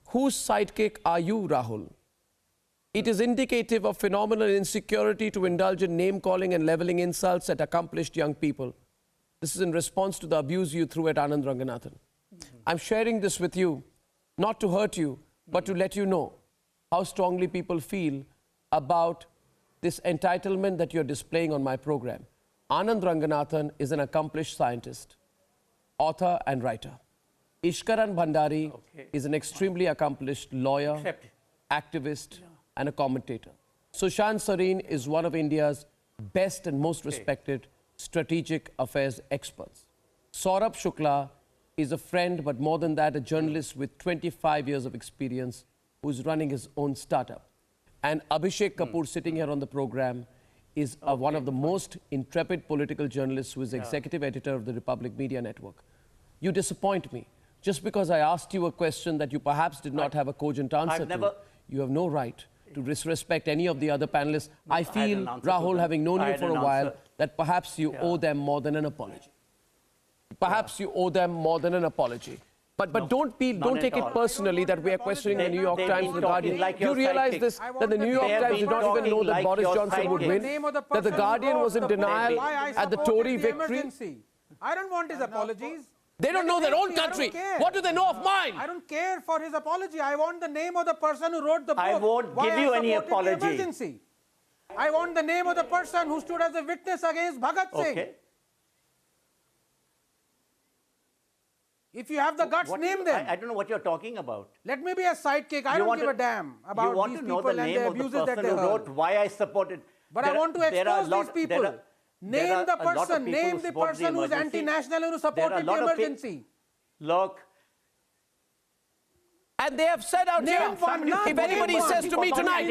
whose sidekick are you, Rahul? It is indicative of phenomenal insecurity to indulge in name-calling and leveling insults at accomplished young people. This is in response to the abuse you threw at Anand Ranganathan. I'm sharing this with you, not to hurt you, but to let you know how strongly people feel about this entitlement that you're displaying on my program. Anand Ranganathan is an accomplished scientist, author and writer. Ishkaran Bhandari is an extremely accomplished lawyer, activist, and a commentator. Sushant Sareen is one of India's best and most respected strategic affairs experts. Saurabh Shukla is a friend, but more than that, a journalist with 25 years of experience who's running his own startup. And Abhishek Kapoor, sitting here on the program, is one of the most intrepid political journalists who is executive editor of the Republic Media Network. You disappoint me. Just because I asked you a question that you perhaps did not have a cogent answer to, you have no right to disrespect any of the other panelists. I feel, Rahul, having known you for a while, that perhaps you owe them more than an apology. Perhaps you owe them more than an apology. But don't take it personally that we are questioning the New York Times and the Guardian. Like You realize this, that the New York Times did not even know that Boris Johnson would win, that the Guardian was in denial at the Tory victory. I don't want his apologies. They don't know their own country. What do they know of mine? I don't care for his apology. I want the name of the person who wrote the book. I won't give you any apology. I want the name of the person who stood as a witness against Bhagat Singh. Okay. If you have the guts, name them. I don't know what you're talking about. Let me be a sidekick. I don't give a damn about these people and the abuses that they heard. Why I supported. But I want to expose these people. Name the person who is anti-national and who supported the emergency. Look. And they have said out here, if anybody says to me tonight,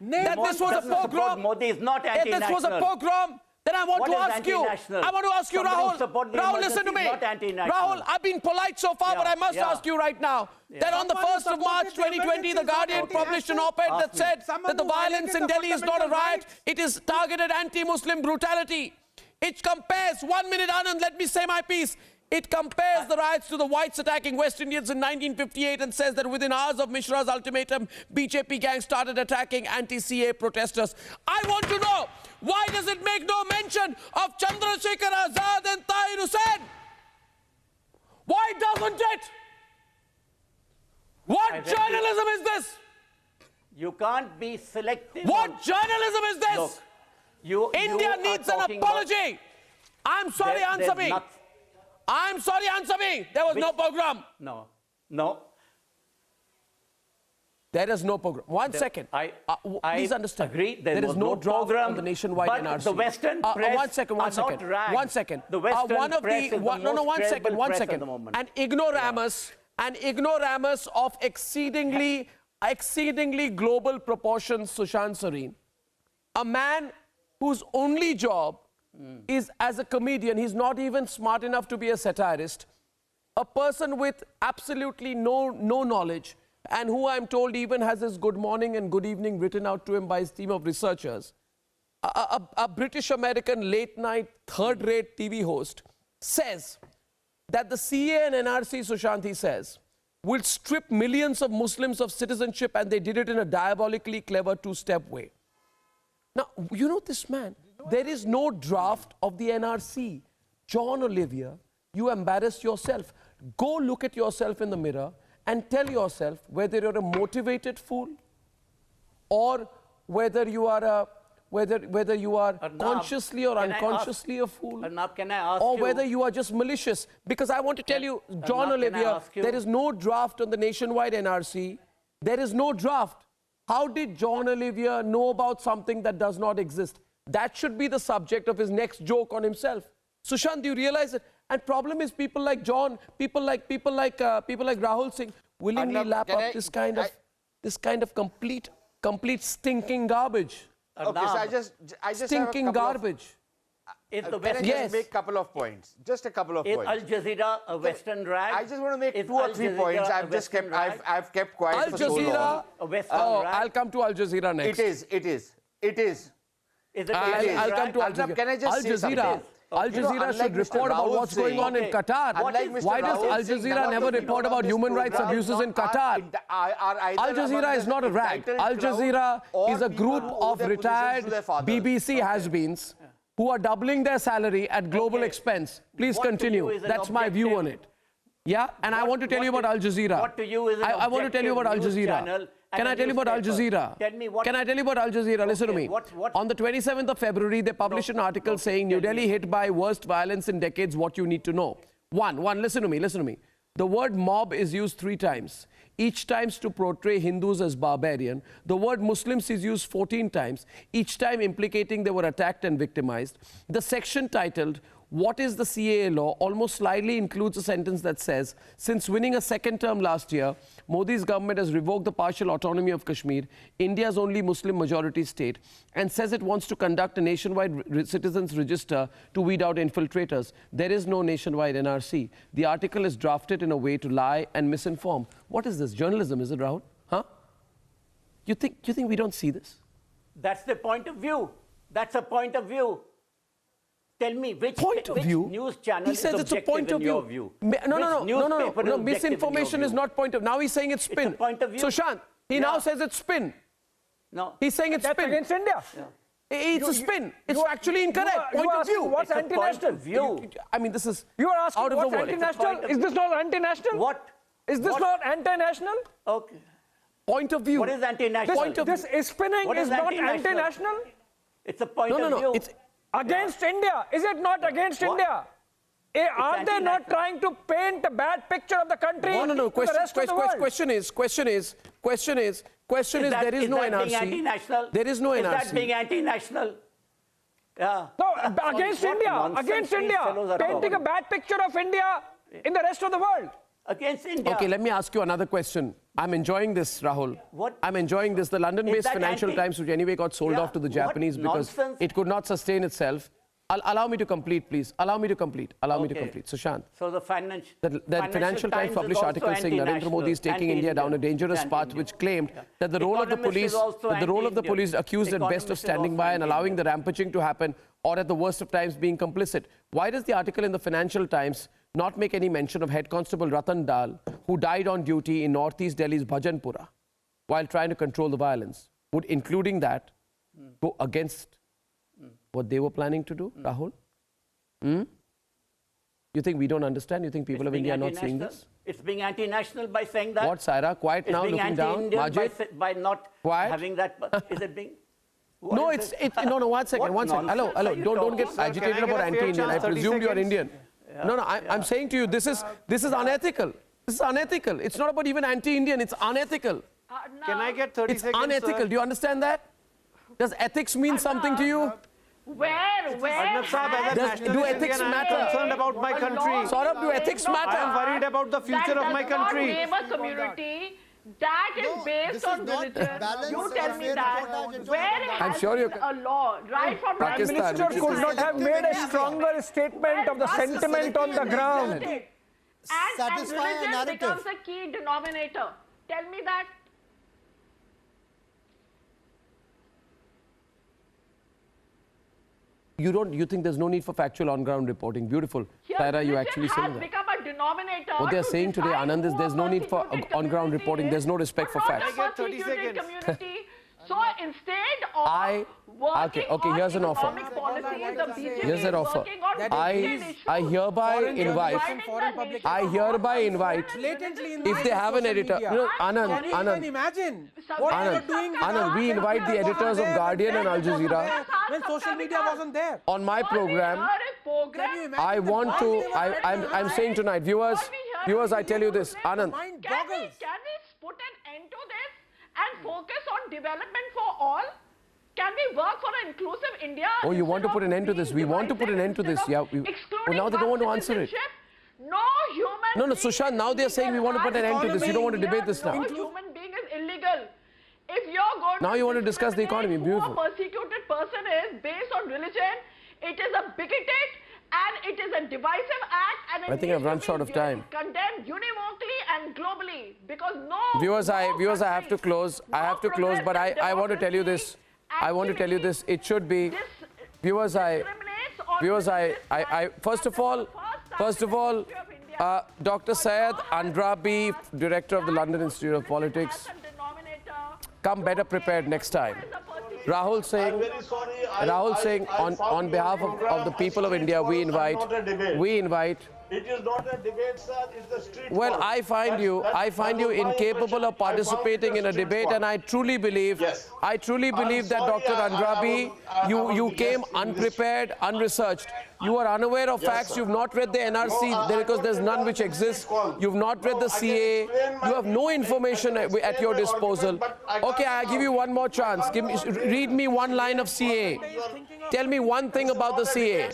that this was a pogrom, Modi is not anti-national. if this was a pogrom, then I want to ask you, Rahul. Rahul, listen to me. Rahul, I've been polite so far, but I must ask you right now that on the 1st of March 2020, the Guardian published an op-ed that said that the violence in Delhi is not a riot, it is targeted anti-Muslim brutality. It compares, 1 minute, Anand, let me say my piece. It compares the riots to the whites attacking West Indians in 1958 and says that within hours of Mishra's ultimatum, BJP gangs started attacking anti-CA protesters. I want to know, why does it make no mention of Chandrasekhar Azad and Tahir Hussain? Why doesn't it? What journalism is this? You can't be selective. What journalism is this? Look, India needs an apology. I'm sorry, answer me. I'm sorry, answer me. There was no pogrom. No. There is no pogrom. One second. Please understand. Agree. There is no draft program on the nationwide but NRC. the Western press one second. One second. The Western press is the most one second. at the moment. An ignoramus of exceedingly global proportions, Sushant Sareen. A man whose only job is as a comedian. He's not even smart enough to be a satirist. A person with absolutely no knowledge, and who I'm told even has his good morning and good evening written out to him by his team of researchers. A British-American late-night, third-rate TV host says that the CA and NRC, Sushant, says, will strip millions of Muslims of citizenship, and they did it in a diabolically clever two-step way. Now, you know this man. There is no draft of the NRC. John Olivia, you embarrass yourself. Go look at yourself in the mirror and tell yourself whether you're a motivated fool or whether you are Arnab, consciously or unconsciously a fool. Arnab, can I ask or you, whether you are just malicious. Because I want to tell you, John Olivia, there is no draft on the nationwide NRC. There is no draft. How did John Olivia know about something that does not exist? That should be the subject of his next joke on himself. Sushant, do you realize it? And problem is people like John, people like Rahul Singh willingly lap up this kind of complete stinking garbage. Okay, so I just stinking garbage. Can I just make a couple of points? Just a couple of points. Is Al Jazeera a Western rag? I just want to make 2 or 3 points. I've kept quiet for so long. A Western rag? I'll come to Al Jazeera next. It is. I'll come to Al Jazeera. Can I just say something? Al Jazeera should report about what's going on in Qatar. Why does Al Jazeera never report about human rights abuses in Qatar? Al Jazeera is not a rag. Al Jazeera is a group of retired BBC has-beens who are doubling their salary at global expense. Please continue. That's my view on it. Yeah, and I want to tell you about Al Jazeera. What to you is an I want to tell you about Al Jazeera. Can I tell you about Al Jazeera? Tell me what. Can I tell you about Al Jazeera? Listen to me. On the 27th of February, they published an article saying New Delhi hit by worst violence in decades, what you need to know. One, listen to me. The word mob is used 3 times. Each time to portray Hindus as barbarian. The word Muslims is used 14 times, each time implicating they were attacked and victimized. The section titled, "What is the CAA law?" almost slyly includes a sentence that says, since winning a second term last year, Modi's government has revoked the partial autonomy of Kashmir, India's only Muslim majority state, and says it wants to conduct a nationwide citizens register to weed out infiltrators. There is no nationwide NRC. The article is drafted in a way to lie and misinform. What is this? Journalism, is it, Rahul? Huh? You think we don't see this? That's the point of view. That's a point of view. Tell me which news channel he says is it's a point of view. No. Misinformation is not point of. Now he's saying it's spin. It's a point of view. Sushant, he now says it's spin. No. He's saying it's spin. Against India. Yeah. It's a spin. It's factually incorrect. Point of view. What's anti-national? I mean, this is You are asking out of what's the world. anti-national? Is this not anti-national? What? Is this not anti-national? Okay. Point of view. What is anti-national? This spinning is not anti-national? It's a point of view. It's against India. Is it not against India? Are they not trying to paint a bad picture of the country? No. Question is, there is no NRC. There is no NRC. Is that being anti-national? Yeah. No, against India. Against India. Painting a bad picture of India in the rest of the world. Against India. Okay, let me ask you another question. I'm enjoying this, Rahul. What? I'm enjoying this. The London-based Financial Times, which anyway got sold off to the Japanese because it could not sustain itself. Allow me to complete, please. Allow me to complete. Sushant. So the Financial Times published articles saying Narendra Modi is taking India down a dangerous path, which claimed that the role of the police, accused at best of standing by and allowing the rampaging to happen, or at the worst of times being complicit. Why does the article in the Financial Times not make any mention of Head Constable Ratan Dal, who died on duty in northeast Delhi's Bhajanpura while trying to control the violence? Would including that go against what they were planning to do, Rahul? You think we don't understand? You think people of India are not seeing this? It's being anti-national by saying that. What, Saira? Quiet now, looking down. Majid? By not having that. Is it being? No, no, 1 second, 1 second. Hello. Don't get agitated about anti-Indian. I presume you are Indian. No, I'm saying to you, this is unethical. This is unethical. It's not about even anti-Indian. It's unethical. Can I get 30 seconds? It's unethical. Do you understand that? Does ethics mean something to you? Arnab Sahab, as a Do ethics matter? I'm concerned about my country. Saurabh, do ethics matter? I'm worried about the future of my country. That community. That is based on religion. You tell me that. Where has been a law, right from Prime Minister could not have made a stronger statement of the sentiment on the ground. And religion becomes a key denominator. Tell me that. You think there's no need for factual on-ground reporting? Beautiful. Saira, you actually saying that. Become a denominator. What they're saying today, Anand, is there's no need for on-ground reporting. There's no respect for facts. So instead of working okay, here's an offer. Here's an offer. I hereby invite, if they have an editor. Anand, we invite the editors of Guardian and Al Jazeera. When social media wasn't there. On my program, I want to, I'm saying tonight, viewers, I tell you this, Anand. Can we put an end to this and focus on development for all? Can we work for an inclusive India? Oh, you want to put an end to this? We want to put an end to this. Yeah. Now they don't want to answer it. No human. No, Sushant. Now they are saying we want to put an end to this. You don't want to debate this now. No human being is illegal. If you're going now you want to discuss the economy. Beautiful. Who a persecuted person is based on religion, it is a bigoted and it is a divisive act. And I think I've run short of time. Condemned univoquely and globally because viewers, I have to close. But I want to tell you this. It should be, viewers. First of all, Dr. Syed Andrabi, director of the London Institute of Politics, come better prepared next time. Rahul saying, on behalf of the people of India, we invite. It is not a debate, sir. It's the street. Well, I find you incapable of participating in a debate, and I truly believe, that Dr. Andrabi, you came unprepared, unresearched. You are unaware of facts. You've not read the NRC because there's none which exists. You've not read the CA. You have no information at your disposal. Okay, I give you one more chance. Read me one line of CA. Tell me one thing about the CA.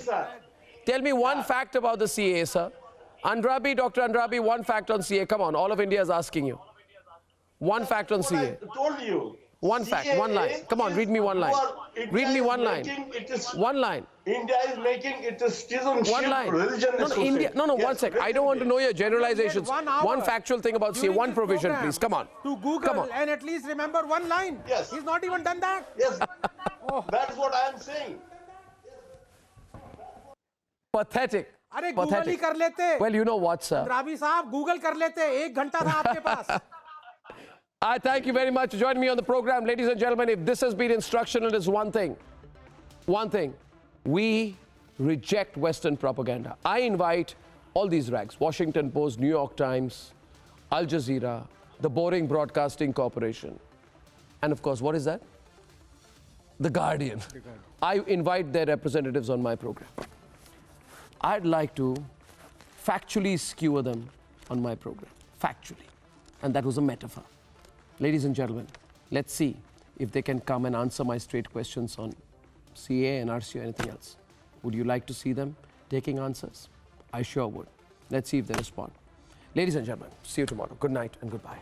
Tell me one fact about the CA, sir. Andrabi, Dr. Andrabi, one fact on CA. Come on, all of India is asking you. One fact on CA. I told you. One fact, one line. Come on, read me one line. Read me one line. One line. India is making it a citizenship. One line. No, 1 sec. I don't want to know your generalizations. One factual thing about CA. One provision, please. Come on. To Google and at least remember one line. Yes. He's not even done that. Yes. That is what I am saying. Pathetic. अरे Google ही कर लेते. Well, you know what, sir? Ravi साहब Google कर लेते. 1 घंटा था आपके पास. I thank you very much for joining me on the program. Ladies and gentlemen, if this has been instructional, it's one thing. One thing. We reject Western propaganda. I invite all these rags, Washington Post, New York Times, Al Jazeera, the Boring Broadcasting Corporation, and of course, what is that? The Guardian. I invite their representatives on my program. I'd like to factually skewer them on my program. Factually. And that was a metaphor. Ladies and gentlemen, let's see if they can come and answer my straight questions on CA, NRC, or anything else. Would you like to see them taking answers? I sure would. Let's see if they respond. Ladies and gentlemen, see you tomorrow. Good night and goodbye.